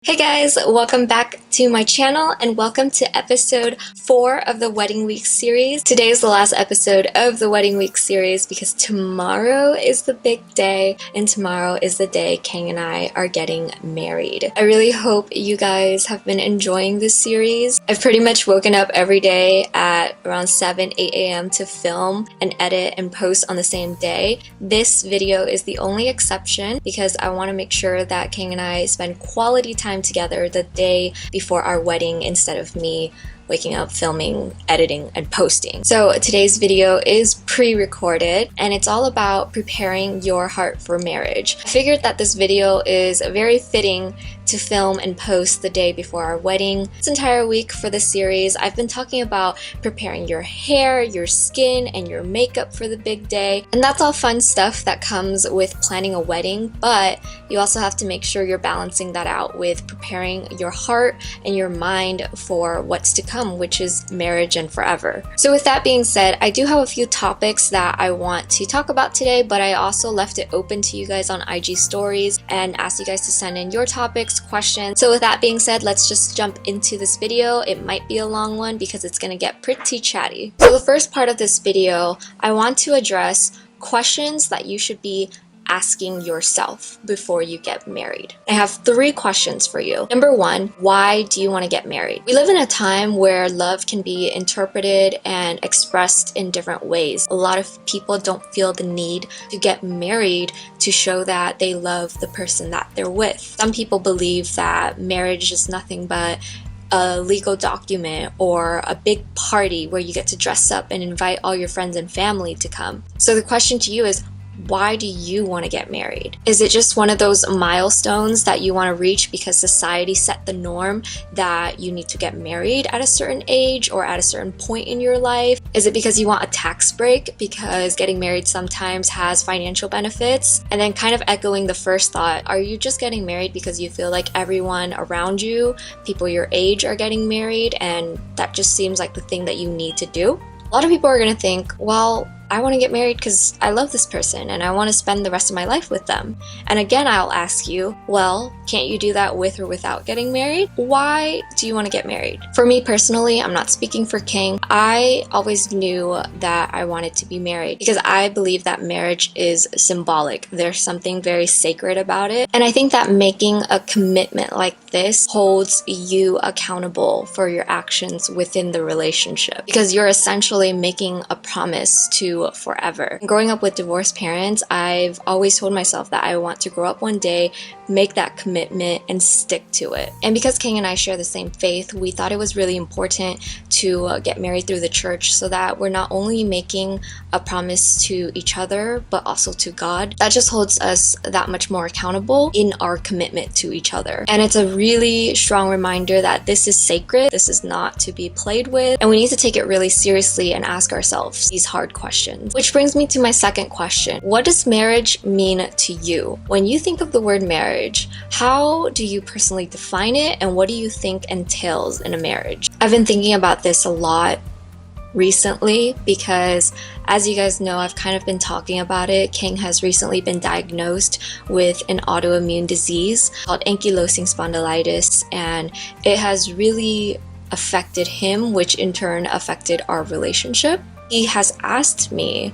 Hey guys, welcome back to my channel and welcome to episode 4 of the Wedding Week series. Today is the last episode of the Wedding Week series because tomorrow is the big day and tomorrow is the day Kang and I are getting married. I really hope you guys have been enjoying this series. I've pretty much woken up every day at around 7-8 a.m. to film and edit and post on the same day. This video is the only exception because I want to make sure that Kang and I spend quality time together the day before our wedding instead of me waking up, filming, editing, and posting. So today's video is pre-recorded and it's all about preparing your heart for marriage. I figured that this video is very fitting to film and post the day before our wedding. This entire week for the series, I've been talking about preparing your hair, your skin, and your makeup for the big day. And that's all fun stuff that comes with planning a wedding, but you also have to make sure you're balancing that out with preparing your heart and your mind for what's to come, which is marriage and forever. So with that being said, I do have a few topics that I want to talk about today, but I also left it open to you guys on IG stories and asked you guys to send in your topics, questions. So with that being said, let's just jump into this video. It might be a long one because it's gonna get pretty chatty. So the first part of this video, I want to address questions that you should be asking yourself before you get married. I have 3 questions for you. Number 1, why do you want to get married? We live in a time where love can be interpreted and expressed in different ways. A lot of people don't feel the need to get married to show that they love the person that they're with. Some people believe that marriage is nothing but a legal document or a big party where you get to dress up and invite all your friends and family to come. So the question to you is, why do you want to get married? Is it just one of those milestones that you want to reach because society set the norm that you need to get married at a certain age or at a certain point in your life? Is it because you want a tax break because getting married sometimes has financial benefits? And then kind of echoing the first thought, are you just getting married because you feel like everyone around you, people your age, are getting married and that just seems like the thing that you need to do? A lot of people are going to think, well, I want to get married because I love this person and I want to spend the rest of my life with them. And again, I'll ask you, well, can't you do that with or without getting married? Why do you want to get married? For me personally, I'm not speaking for King. I always knew that I wanted to be married because I believe that marriage is symbolic. There's something very sacred about it. And I think that making a commitment like this holds you accountable for your actions within the relationship because you're essentially making a promise to forever. Growing up with divorced parents, I've always told myself that I want to grow up one day, make that commitment, and stick to it. And because King and I share the same faith, we thought it was really important to get married through the church so that we're not only making a promise to each other, but also to God. That just holds us that much more accountable in our commitment to each other. And it's a really strong reminder that this is sacred, this is not to be played with, and we need to take it really seriously and ask ourselves these hard questions. Which brings me to my second question. What does marriage mean to you? When you think of the word marriage, how do you personally define it and what do you think entails in a marriage? I've been thinking about this a lot recently because, as you guys know, I've kind of been talking about it. King has recently been diagnosed with an autoimmune disease called ankylosing spondylitis, and it has really affected him, which in turn affected our relationship. He has asked me,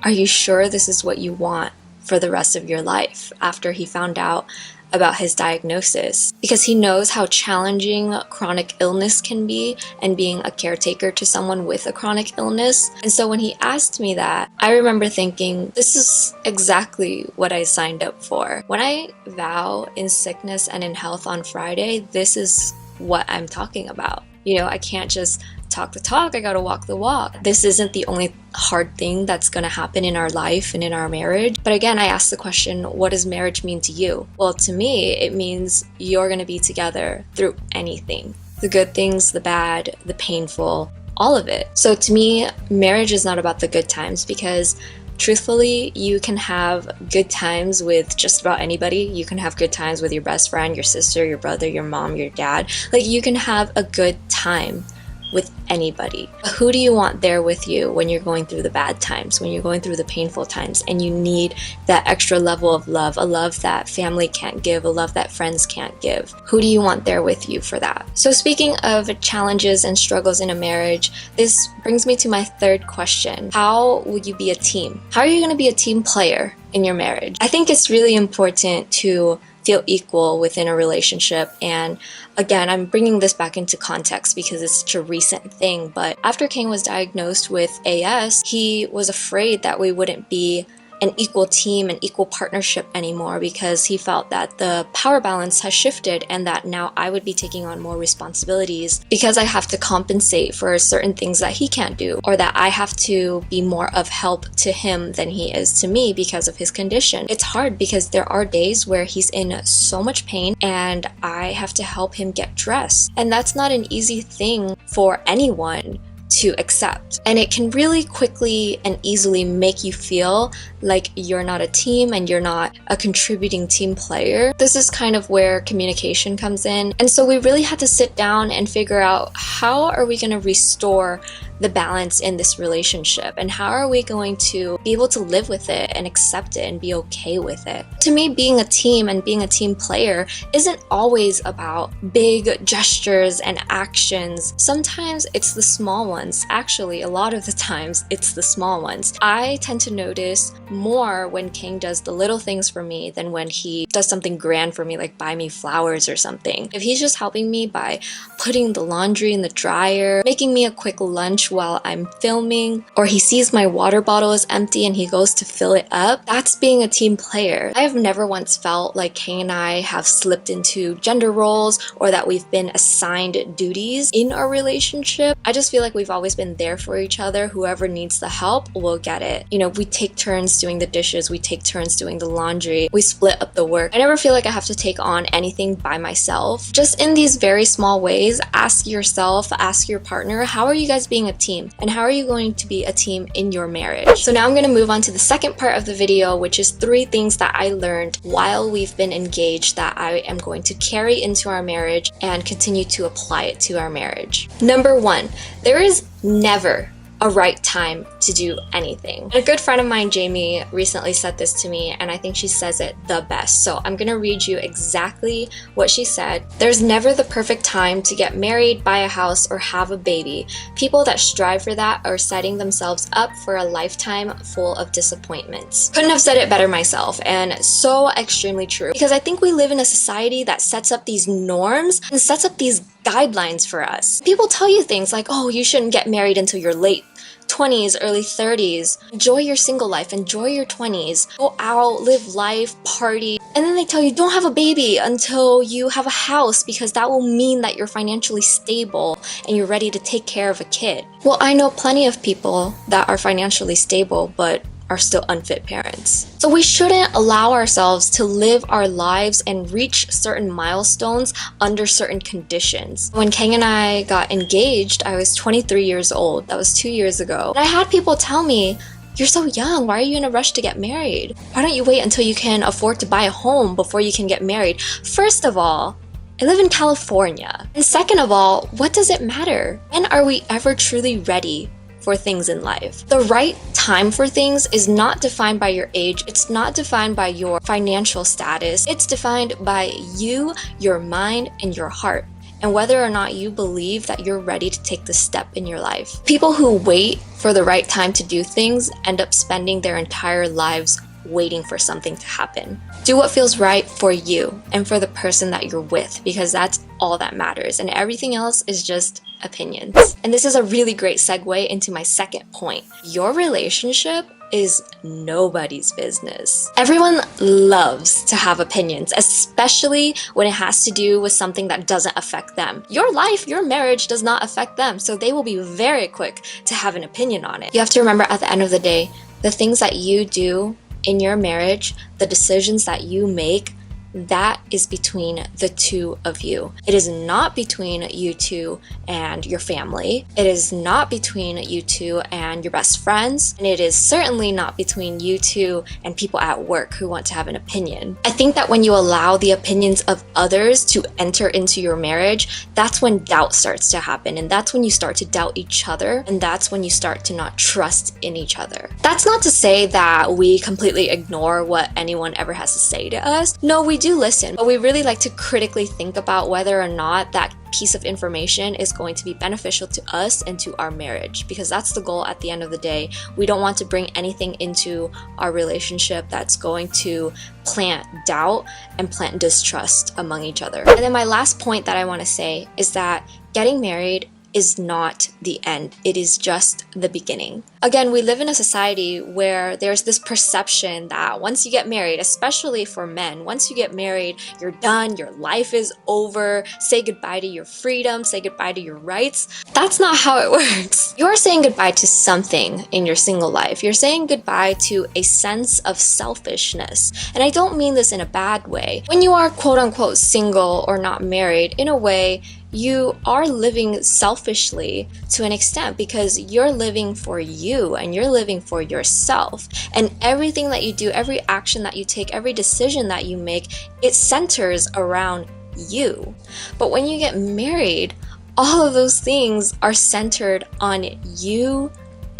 are you sure this is what you want for the rest of your life after he found out about his diagnosis? Because he knows how challenging chronic illness can be and being a caretaker to someone with a chronic illness. And so when he asked me that, I remember thinking, this is exactly what I signed up for. When I vow in sickness and in health on Friday, this is what I'm talking about. You know, I can't just talk the talk, I gotta walk the walk. This isn't the only hard thing that's gonna happen in our life and in our marriage. But again, I asked the question, what does marriage mean to you? Well, to me, it means you're gonna be together through anything. The good things, the bad, the painful, all of it. So to me, marriage is not about the good times because truthfully, you can have good times with just about anybody. You can have good times with your best friend, your sister, your brother, your mom, your dad. Like, you can have a good time. with anybody. But who do you want there with you when you're going through the bad times, when you're going through the painful times, and you need that extra level of love, a love that family can't give, a love that friends can't give? Who do you want there with you for that? So speaking of challenges and struggles in a marriage, this brings me to my third question. How will you be a team? How are you going to be a team player in your marriage? I think it's really important to feel equal within a relationship. And again, I'm bringing this back into context because it's such a recent thing. But after King was diagnosed with AS, he was afraid that we wouldn't be an equal team, an equal partnership anymore, because he felt that the power balance has shifted and that now I would be taking on more responsibilities because I have to compensate for certain things that he can't do, or that I have to be more of help to him than he is to me because of his condition. It's hard because there are days where he's in so much pain and I have to help him get dressed. And that's not an easy thing for anyone to accept. And it can really quickly and easily make you feel like you're not a team and you're not a contributing team player. This is kind of where communication comes in. And so we really had to sit down and figure out, how are we going to restore the balance in this relationship, and how are we going to be able to live with it and accept it and be okay with it? To me, being a team and being a team player isn't always about big gestures and actions. Sometimes it's the small ones. Actually, a lot of the times it's the small ones. I tend to notice more when King does the little things for me than when he does something grand for me, like buy me flowers or something. If he's just helping me by putting the laundry in the dryer, making me a quick lunch while I'm filming, or he sees my water bottle is empty and he goes to fill it up, that's being a team player. I have never once felt like King and I have slipped into gender roles or that we've been assigned duties in our relationship. I just feel like we've always been there for each other. Whoever needs the help will get it. You know, we take turns doing the dishes, we take turns doing the laundry, we split up the work. I never feel like I have to take on anything by myself. Just in these very small ways, ask yourself, ask your partner, how are you guys being a team, and how are you going to be a team in your marriage? So now I'm going to move on to the second part of the video, which is 3 things that I learned while we've been engaged that I am going to carry into our marriage and continue to apply it to our marriage. Number 1, there is never a right time to do anything. A good friend of mine, Jamie, recently said this to me, and I think she says it the best. So I'm gonna read you exactly what she said. There's never the perfect time to get married, buy a house, or have a baby. People that strive for that are setting themselves up for a lifetime full of disappointments. Couldn't have said it better myself, and so extremely true. Because I think we live in a society that sets up these norms and sets up these guidelines for us. People tell you things like, oh, you shouldn't get married until you're late 20s, early 30s. Enjoy your single life, enjoy your 20s. Go out, live life, party. And then they tell you don't have a baby until you have a house because that will mean that you're financially stable and you're ready to take care of a kid. Well, I know plenty of people that are financially stable but are still unfit parents. So we shouldn't allow ourselves to live our lives and reach certain milestones under certain conditions. When Kang and I got engaged, I was 23 years old. That was 2 years ago. And I had people tell me, you're so young, why are you in a rush to get married? Why don't you wait until you can afford to buy a home before you can get married? First of all, I live in California. And second of all, what does it matter? When are we ever truly ready for things in life? The right time for things is not defined by your age. It's not defined by your financial status. It's defined by you, your mind, and your heart, and whether or not you believe that you're ready to take the step in your life. People who wait for the right time to do things end up spending their entire lives waiting for something to happen. Do what feels right for you and for the person that you're with, because that's all that matters, and everything else is just opinions. And this is a really great segue into my second point. Your relationship is nobody's business. Everyone loves to have opinions, especially when it has to do with something that doesn't affect them. Your life, your marriage does not affect them, so they will be very quick to have an opinion on it. You have to remember, at the end of the day, the things that you do in your marriage, the decisions that you make that is between the two of you. It is not between you two and your family. It is not between you two and your best friends. And it is certainly not between you two and people at work who want to have an opinion. I think that when you allow the opinions of others to enter into your marriage, that's when doubt starts to happen. And that's when you start to doubt each other. And that's when you start to not trust in each other. That's not to say that we completely ignore what anyone ever has to say to us. No, we do listen, but we really like to critically think about whether or not that piece of information is going to be beneficial to us and to our marriage, because that's the goal at the end of the day. We don't want to bring anything into our relationship that's going to plant doubt and plant distrust among each other. And then my last point that I want to say is that getting married is not the end. It is just the beginning. Again, we live in a society where there's this perception that once you get married, especially for men, once you get married, you're done, your life is over, say goodbye to your freedom, say goodbye to your rights. That's not how it works. You're saying goodbye to something in your single life. You're saying goodbye to a sense of selfishness. And I don't mean this in a bad way. When you are quote unquote single or not married, in a way, you are living selfishly to an extent, because you're living for you and you're living for yourself. And everything that you do, every action that you take, every decision that you make, it centers around you. But when you get married, all of those things are centered on you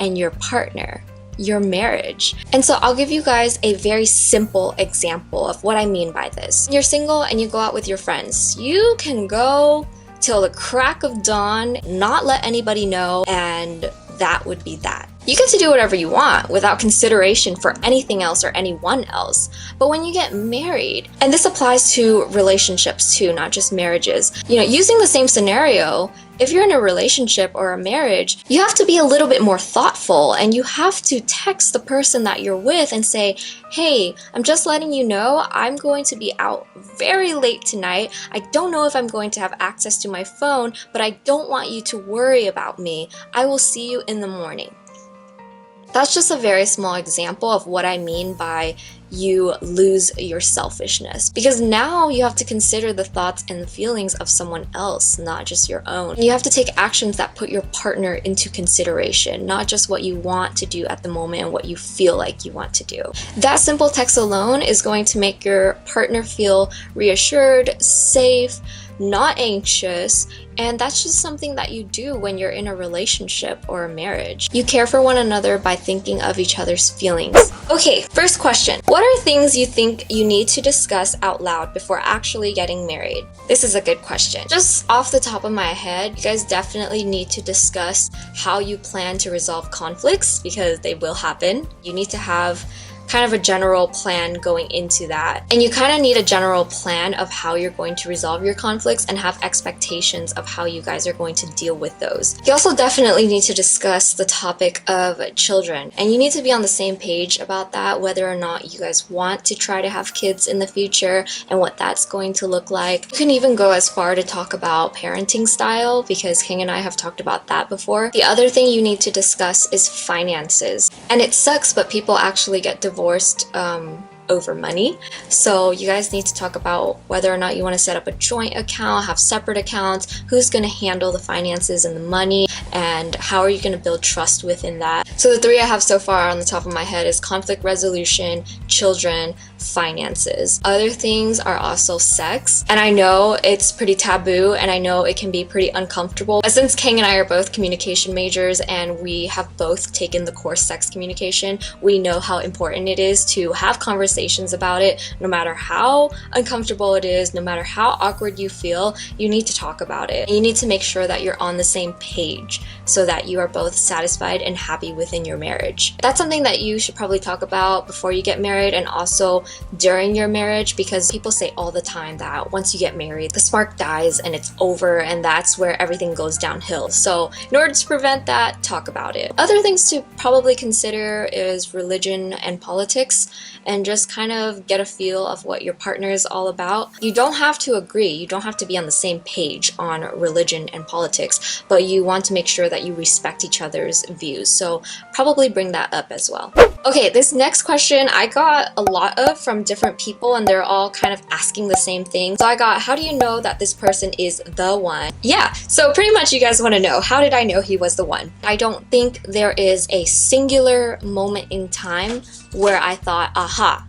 and your partner, your marriage. And so I'll give you guys a very simple example of what I mean by this. You're single and you go out with your friends. You can go till the crack of dawn, not let anybody know, and that would be that. You get to do whatever you want without consideration for anything else or anyone else. But when you get married, and this applies to relationships too, not just marriages, using the same scenario, if you're in a relationship or a marriage, you have to be a little bit more thoughtful, and you have to text the person that you're with and say, hey, I'm just letting you know I'm going to be out very late tonight. I don't know if I'm going to have access to my phone, but I don't want you to worry about me. I will see you in the morning. That's just a very small example of what I mean by you lose your selfishness, because now you have to consider the thoughts and the feelings of someone else, not just your own. You have to take actions that put your partner into consideration, not just what you want to do at the moment and what you feel like you want to do. That simple text alone is going to make your partner feel reassured, safe, not anxious, and that's just something that you do when you're in a relationship or a marriage. You care for one another by thinking of each other's feelings. Okay, first question. What are things you think you need to discuss out loud before actually getting married? This is a good question. Just off the top of my head, you guys definitely need to discuss how you plan to resolve conflicts, because they will happen. You need to have kind of a general plan going into that. And you kind of need a general plan of how you're going to resolve your conflicts and have expectations of how you guys are going to deal with those. You also definitely need to discuss the topic of children, and you need to be on the same page about that, whether or not you guys want to try to have kids in the future and what that's going to look like. You can even go as far to talk about parenting style, because King and I have talked about that before. The other thing you need to discuss is finances. And it sucks, but people actually get divorced over money. So you guys need to talk about whether or not you want to set up a joint account, have separate accounts, who's going to handle the finances and the money, and how are you going to build trust within that. So the three I have so far on the top of my head is conflict resolution, children, finances. Other things are also sex, and I know it's pretty taboo and I know it can be pretty uncomfortable. But since Kang and I are both communication majors and we have both taken the course sex communication, we know how important it is to have conversations about it. No matter how uncomfortable it is, no matter how awkward you feel, you need to talk about it. You need to make sure that you're on the same page so that you are both satisfied and happy within your marriage. That's something that you should probably talk about before you get married and also during your marriage, because people say all the time that once you get married, the spark dies and it's over, and that's where everything goes downhill. So in order to prevent that, talk about it. Other things to probably consider is religion and politics, and just kind of get a feel of what your partner is all about. You don't have to agree, you don't have to be on the same page on religion and politics, but you want to make sure that you respect each other's views. So probably bring that up as well. Okay, this next question I got a lot of from different people and they're all kind of asking the same thing. So I got, how do you know that this person is the one? Yeah, so pretty much you guys want to know, how did I know he was the one? I don't think there is a singular moment in time where I thought, aha,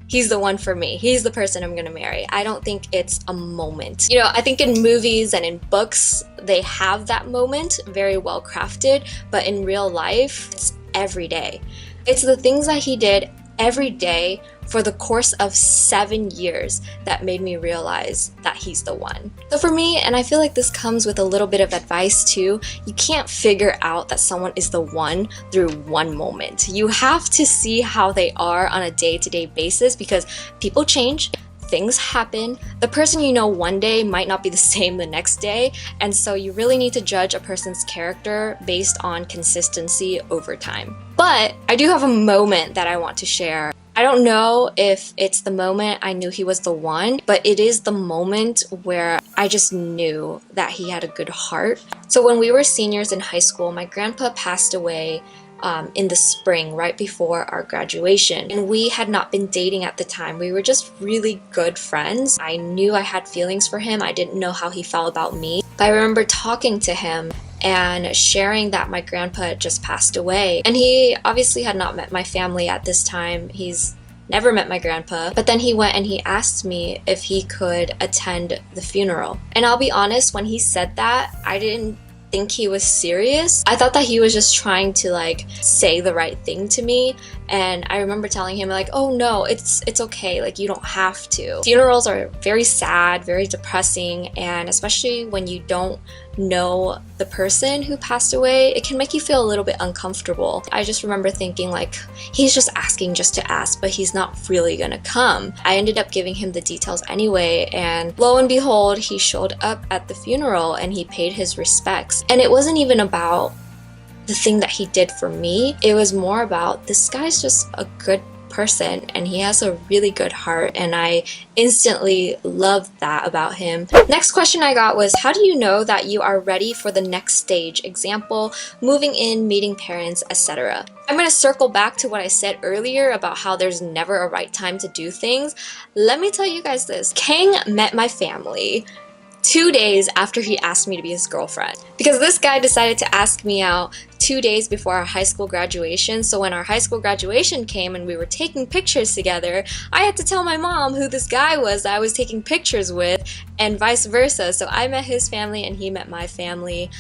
he's the one for me. He's the person I'm gonna marry. I don't think it's a moment. You know, I think in movies and in books, they have that moment, very well crafted, but in real life, it's every day. It's the things that he did every day for the course of 7 years that made me realize that he's the one. So for me, and I feel like this comes with a little bit of advice too, you can't figure out that someone is the one through one moment. You have to see how they are on a day-to-day basis because people change, things happen. The person you know one day might not be the same the next day, and so you really need to judge a person's character based on consistency over time. But I do have a moment that I want to share. I don't know if it's the moment I knew he was the one, but it is the moment where I just knew that he had a good heart. So when we were seniors in high school, my grandpa passed away in the spring, right before our graduation. And we had not been dating at the time. We were just really good friends. I knew I had feelings for him. I didn't know how he felt about me. But I remember talking to him and sharing that my grandpa had just passed away. And he obviously had not met my family at this time. He's never met my grandpa. But then he went and he asked me if he could attend the funeral. And I'll be honest, when he said that, I didn't think he was serious. I thought that he was just trying to like say the right thing to me, and I remember telling him like, oh no, it's okay, like you don't have to. Funerals are very sad, very depressing, and especially when you don't know the person who passed away, it can make you feel a little bit uncomfortable. I just remember thinking like, he's just asking just to ask, but he's not really gonna come. I ended up giving him the details anyway, and lo and behold, he showed up at the funeral and he paid his respects. And it wasn't even about the thing that he did for me. It was more about, this guy's just a good person and he has a really good heart, and I instantly loved that about him. Next question I got was, how do you know that you are ready for the next stage? Example, moving in, meeting parents, etc. I'm going to circle back to what I said earlier about how there's never a right time to do things. Let me tell you guys this. Kang met my family 2 days after he asked me to be his girlfriend, because this guy decided to ask me out 2 days before our high school graduation. So when our high school graduation came and we were taking pictures together, I had to tell my mom who this guy was that I was taking pictures with, and vice versa. So I met his family and he met my family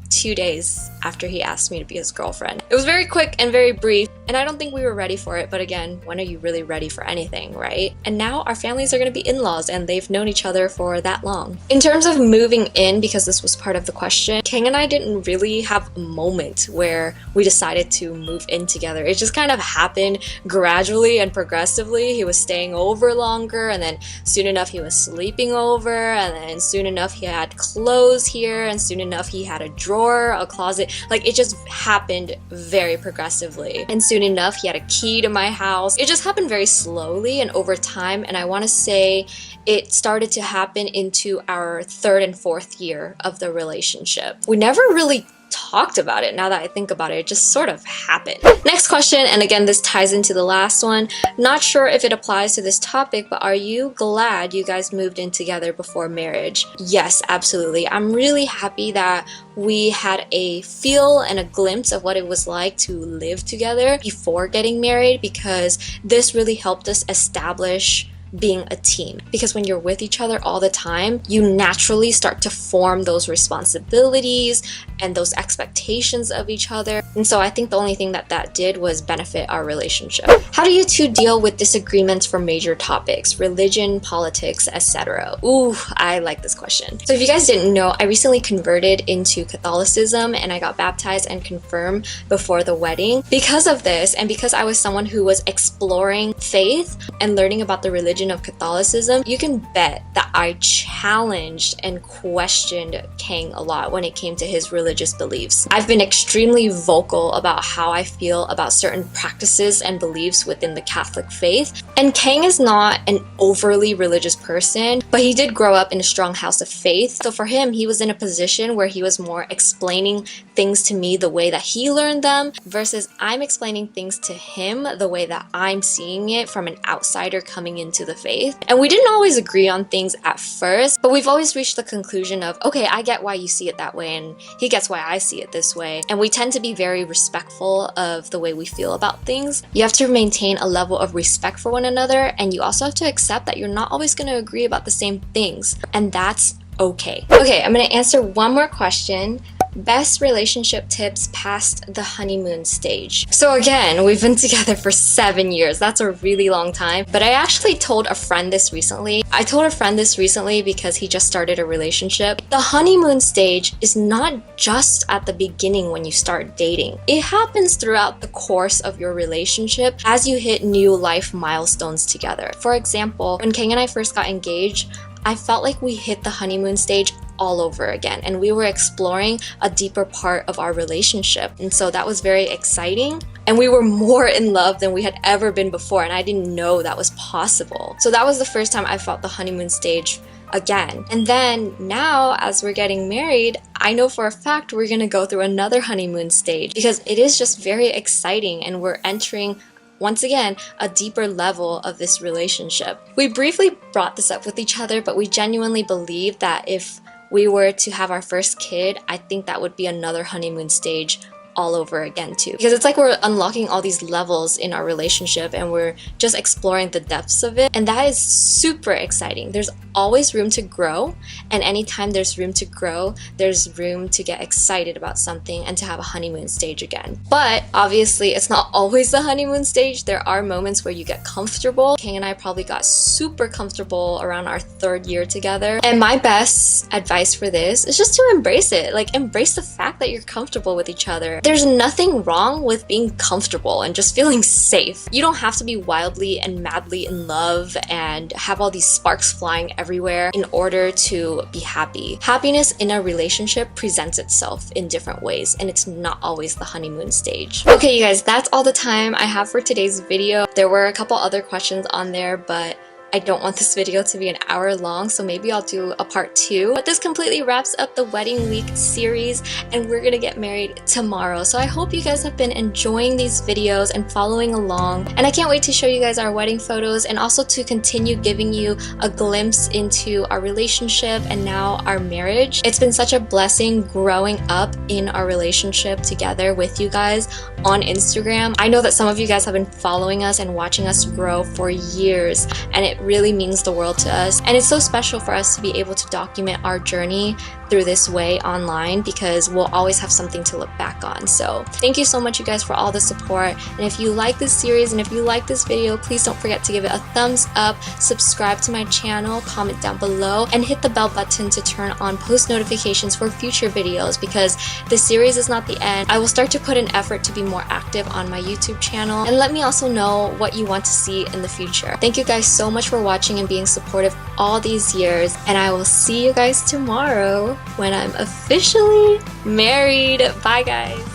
2 days after he asked me to be his girlfriend. It was very quick and very brief, and I don't think we were ready for it, but again, when are you really ready for anything, right? And now our families are going to be in-laws and they've known each other for that long. In terms of moving in, because this was part of the question, Kang and I didn't really have a moment where we decided to move in together. It just kind of happened gradually and progressively. He was staying over longer, and then soon enough he was sleeping over, and then soon enough he had clothes here, and soon enough he had a drawer, a closet. Like, it just happened very progressively. And soon enough he had a key to my house. It just happened very slowly and over time, and I want to say it started to happen into our 3rd and 4th year of the relationship. We never really talked about it. Now that I think about it, it just sort of happened. Next question, and again this ties into the last one. Not sure if it applies to this topic, but are you glad you guys moved in together before marriage? Yes, absolutely. I'm really happy that we had a feel and a glimpse of what it was like to live together before getting married, because this really helped us establish being a team. Because when you're with each other all the time, you naturally start to form those responsibilities and those expectations of each other. And so I think the only thing that that did was benefit our relationship. How do you two deal with disagreements for major topics, religion, politics, etc.? Ooh, I like this question. So if you guys didn't know, I recently converted into Catholicism and I got baptized and confirmed before the wedding. Because of this, and because I was someone who was exploring faith and learning about the religion religion of Catholicism, you can bet that I challenged and questioned Kang a lot when it came to his religious beliefs. I've been extremely vocal about how I feel about certain practices and beliefs within the Catholic faith. And Kang is not an overly religious person, but he did grow up in a strong house of faith. So for him, he was in a position where he was more explaining things to me the way that he learned them versus I'm explaining things to him the way that I'm seeing it from an outsider coming into the faith. And we didn't always agree on things at first, but we've always reached the conclusion of, okay, I get why you see it that way and he gets why I see it this way. And we tend to be very respectful of the way we feel about things. You have to maintain a level of respect for one another, and you also have to accept that you're not always going to agree about the same things, and that's okay. Okay, I'm going to answer one more question. Best relationship tips past the honeymoon stage. So again, we've been together for 7 years. That's a really long time. But I actually told a friend this recently. I told a friend this recently because he just started a relationship. The honeymoon stage is not just at the beginning when you start dating. It happens throughout the course of your relationship as you hit new life milestones together. For example, when Kang and I first got engaged, I felt like we hit the honeymoon stage all over again, and we were exploring a deeper part of our relationship, and so that was very exciting, and we were more in love than we had ever been before, and I didn't know that was possible. So that was the first time I felt the honeymoon stage again. And then now, as we're getting married, I know for a fact we're gonna go through another honeymoon stage because it is just very exciting, and we're entering once again, a deeper level of this relationship. We briefly brought this up with each other, but we genuinely believe that if we were to have our first kid, I think that would be another honeymoon stage all over again too. Because it's like we're unlocking all these levels in our relationship and we're just exploring the depths of it. And that is super exciting. There's always room to grow. And anytime there's room to grow, there's room to get excited about something and to have a honeymoon stage again. But obviously it's not always the honeymoon stage. There are moments where you get comfortable. Kang and I probably got super comfortable around our 3rd year together. And my best advice for this is just to embrace it. Like, embrace the fact that you're comfortable with each other. There's nothing wrong with being comfortable and just feeling safe. You don't have to be wildly and madly in love and have all these sparks flying everywhere in order to be happy. Happiness in a relationship presents itself in different ways, and it's not always the honeymoon stage. Okay, you guys, that's all the time I have for today's video. There were a couple other questions on there, but I don't want this video to be an hour long, so maybe I'll do a part 2. But this completely wraps up the Wedding Week series, and we're gonna get married tomorrow. So I hope you guys have been enjoying these videos and following along. And I can't wait to show you guys our wedding photos and also to continue giving you a glimpse into our relationship and now our marriage. It's been such a blessing growing up in our relationship together with you guys on Instagram. I know that some of you guys have been following us and watching us grow for years, and it really means the world to us. And it's so special for us to be able to document our journey through this way online because we'll always have something to look back on. So thank you so much, you guys, for all the support. And if you like this series and if you like this video, please don't forget to give it a thumbs up, subscribe to my channel, comment down below, and hit the bell button to turn on post notifications for future videos because this series is not the end. I will start to put an effort to be more active on my YouTube channel, and let me also know what you want to see in the future. Thank you guys so much for watching and being supportive all these years, and I will see you guys tomorrow when I'm officially married. Bye, guys.